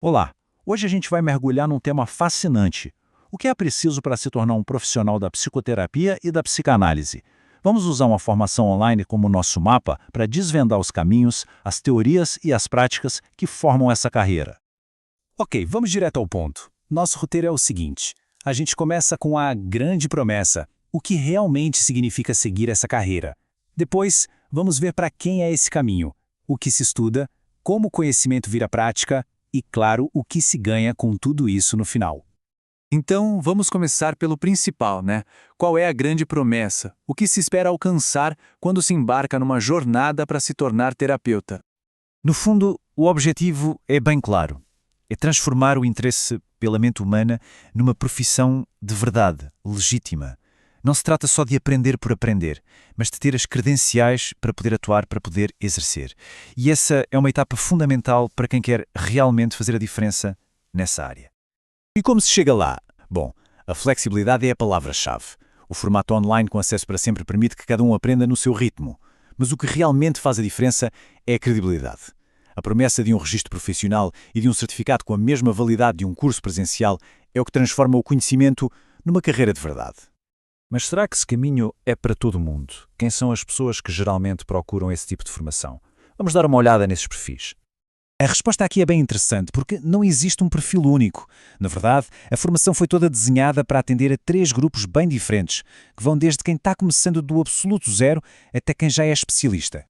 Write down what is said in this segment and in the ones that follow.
Olá! Hoje a gente vai mergulhar num tema fascinante. O que é preciso para se tornar um profissional da psicoterapia e da psicanálise? Vamos usar uma formação online como nosso mapa para desvendar os caminhos, as teorias e as práticas que formam essa carreira. Ok, vamos direto ao ponto. Nosso roteiro é o seguinte: a gente começa com a grande promessa, o que realmente significa seguir essa carreira. Depois, vamos ver para quem é esse caminho, o que se estuda, como o conhecimento vira prática e, claro, o que se ganha com tudo isso no final. Então, vamos começar pelo principal, né? Qual é a grande promessa? O que se espera alcançar quando se embarca numa jornada para se tornar terapeuta? No fundo, o objetivo é bem claro. É transformar o interesse pela mente humana numa profissão de verdade, legítima. Não se trata só de aprender por aprender, mas de ter as credenciais para poder atuar, para poder exercer. E essa é uma etapa fundamental para quem quer realmente fazer a diferença nessa área. E como se chega lá? Bom, a flexibilidade é a palavra-chave. O formato online com acesso para sempre permite que cada um aprenda no seu ritmo. Mas o que realmente faz a diferença é a credibilidade. A promessa de um registro profissional e de um certificado com a mesma validade de um curso presencial é o que transforma o conhecimento numa carreira de verdade. Mas será que esse caminho é para todo mundo? Quem são as pessoas que geralmente procuram esse tipo de formação? Vamos dar uma olhada nesses perfis. A resposta aqui é bem interessante, porque não existe um perfil único. Na verdade, a formação foi toda desenhada para atender a 3 grupos bem diferentes, que vão desde quem está começando do absoluto zero até quem já é especialista.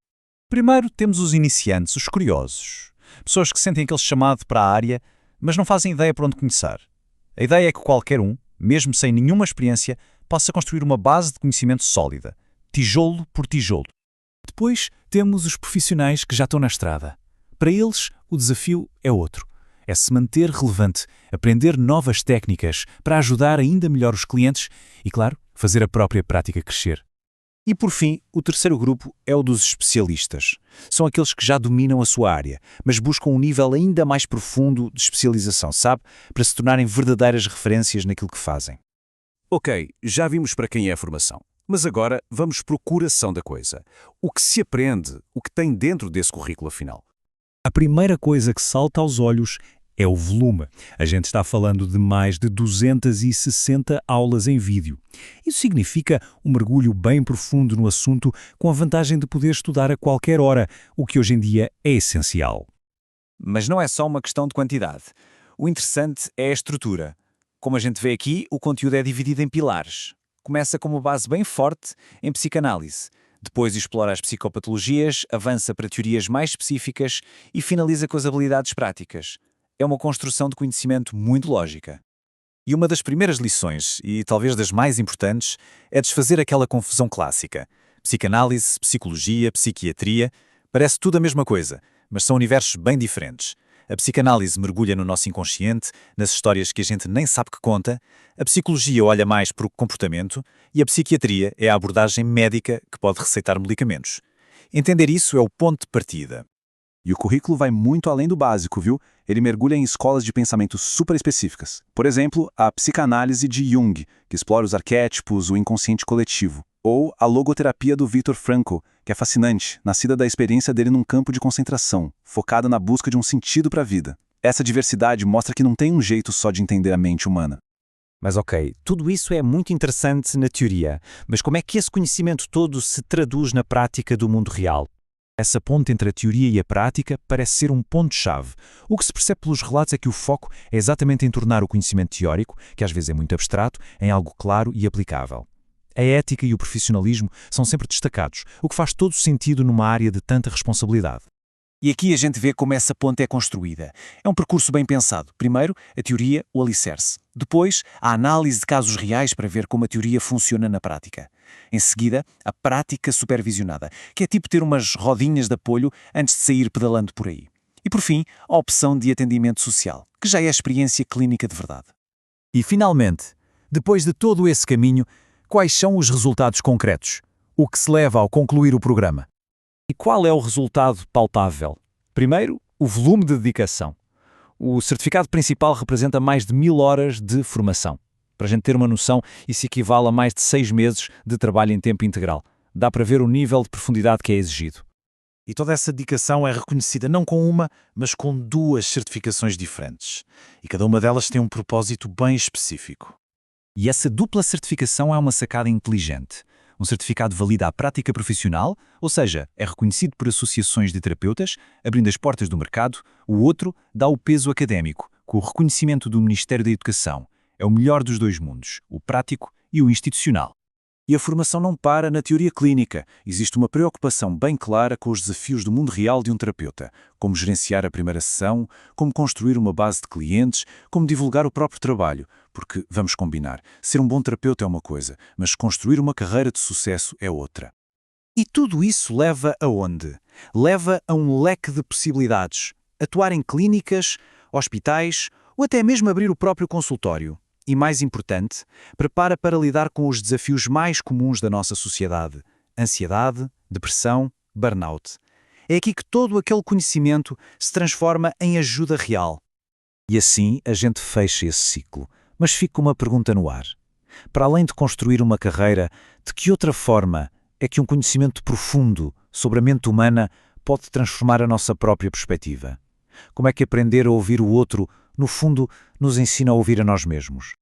Primeiro temos os iniciantes, os curiosos. Pessoas que sentem aquele chamado para a área, mas não fazem ideia por onde começar. A ideia é que qualquer um, mesmo sem nenhuma experiência, possa construir uma base de conhecimento sólida, tijolo por tijolo. Depois temos os profissionais que já estão na estrada. Para eles, o desafio é outro. É se manter relevante, aprender novas técnicas para ajudar ainda melhor os clientes e, claro, fazer a própria prática crescer. E por fim, o terceiro grupo é o dos especialistas. São aqueles que já dominam a sua área, mas buscam um nível ainda mais profundo de especialização, sabe? Para se tornarem verdadeiras referências naquilo que fazem. Ok, já vimos para quem é a formação. Mas agora vamos para o coração da coisa. O que se aprende, o que tem dentro desse currículo afinal? A primeira coisa que salta aos olhos é o volume. A gente está falando de mais de 260 aulas em vídeo. Isso significa um mergulho bem profundo no assunto, com a vantagem de poder estudar a qualquer hora, o que hoje em dia é essencial. Mas não é só uma questão de quantidade. O interessante é a estrutura. Como a gente vê aqui, o conteúdo é dividido em pilares. Começa com uma base bem forte em psicanálise. Depois explora as psicopatologias, avança para teorias mais específicas e finaliza com as habilidades práticas. É uma construção de conhecimento muito lógica. E uma das primeiras lições, e talvez das mais importantes, é desfazer aquela confusão clássica. Psicanálise, psicologia, psiquiatria, parece tudo a mesma coisa, mas são universos bem diferentes. A psicanálise mergulha no nosso inconsciente, nas histórias que a gente nem sabe que conta, a psicologia olha mais para o comportamento e a psiquiatria é a abordagem médica que pode receitar medicamentos. Entender isso é o ponto de partida. E o currículo vai muito além do básico, viu? Ele mergulha em escolas de pensamento super específicas. Por exemplo, a psicanálise de Jung, que explora os arquétipos, o inconsciente coletivo. Ou a logoterapia do Viktor Frankl, que é fascinante, nascida da experiência dele num campo de concentração, focada na busca de um sentido para a vida. Essa diversidade mostra que não tem um jeito só de entender a mente humana. Mas ok, tudo isso é muito interessante na teoria, mas como é que esse conhecimento todo se traduz na prática do mundo real? Essa ponte entre a teoria e a prática parece ser um ponto-chave. O que se percebe pelos relatos é que o foco é exatamente em tornar o conhecimento teórico, que às vezes é muito abstrato, em algo claro e aplicável. A ética e o profissionalismo são sempre destacados, o que faz todo sentido numa área de tanta responsabilidade. E aqui a gente vê como essa ponte é construída. É um percurso bem pensado. Primeiro, a teoria, o alicerce. Depois, a análise de casos reais para ver como a teoria funciona na prática. Em seguida, a prática supervisionada, que é tipo ter umas rodinhas de apoio antes de sair pedalando por aí. E por fim, a opção de atendimento social, que já é a experiência clínica de verdade. E finalmente, depois de todo esse caminho, quais são os resultados concretos? O que se leva ao concluir o programa? E qual é o resultado palpável? Primeiro, o volume de dedicação. O certificado principal representa mais de 1000 horas de formação. Para a gente ter uma noção, isso equivale a mais de 6 meses de trabalho em tempo integral. Dá para ver o nível de profundidade que é exigido. E toda essa dedicação é reconhecida não com uma, mas com 2 certificações diferentes. E cada uma delas tem um propósito bem específico. E essa dupla certificação é uma sacada inteligente. Um certificado valida a prática profissional, ou seja, é reconhecido por associações de terapeutas, abrindo as portas do mercado. O outro dá o peso académico, com o reconhecimento do Ministério da Educação. É o melhor dos 2 mundos, o prático e o institucional. E a formação não para na teoria clínica. Existe uma preocupação bem clara com os desafios do mundo real de um terapeuta. Como gerenciar a primeira sessão, como construir uma base de clientes, como divulgar o próprio trabalho. Porque, vamos combinar, ser um bom terapeuta é uma coisa, mas construir uma carreira de sucesso é outra. E tudo isso leva aonde? Leva a um leque de possibilidades. Atuar em clínicas, hospitais ou até mesmo abrir o próprio consultório. E mais importante, prepara para lidar com os desafios mais comuns da nossa sociedade: ansiedade, depressão, burnout. É aqui que todo aquele conhecimento se transforma em ajuda real. E assim a gente fecha esse ciclo. Mas fica uma pergunta no ar. Para além de construir uma carreira, de que outra forma é que um conhecimento profundo sobre a mente humana pode transformar a nossa própria perspectiva? Como é que aprender a ouvir o outro, no fundo, nos ensina a ouvir a nós mesmos?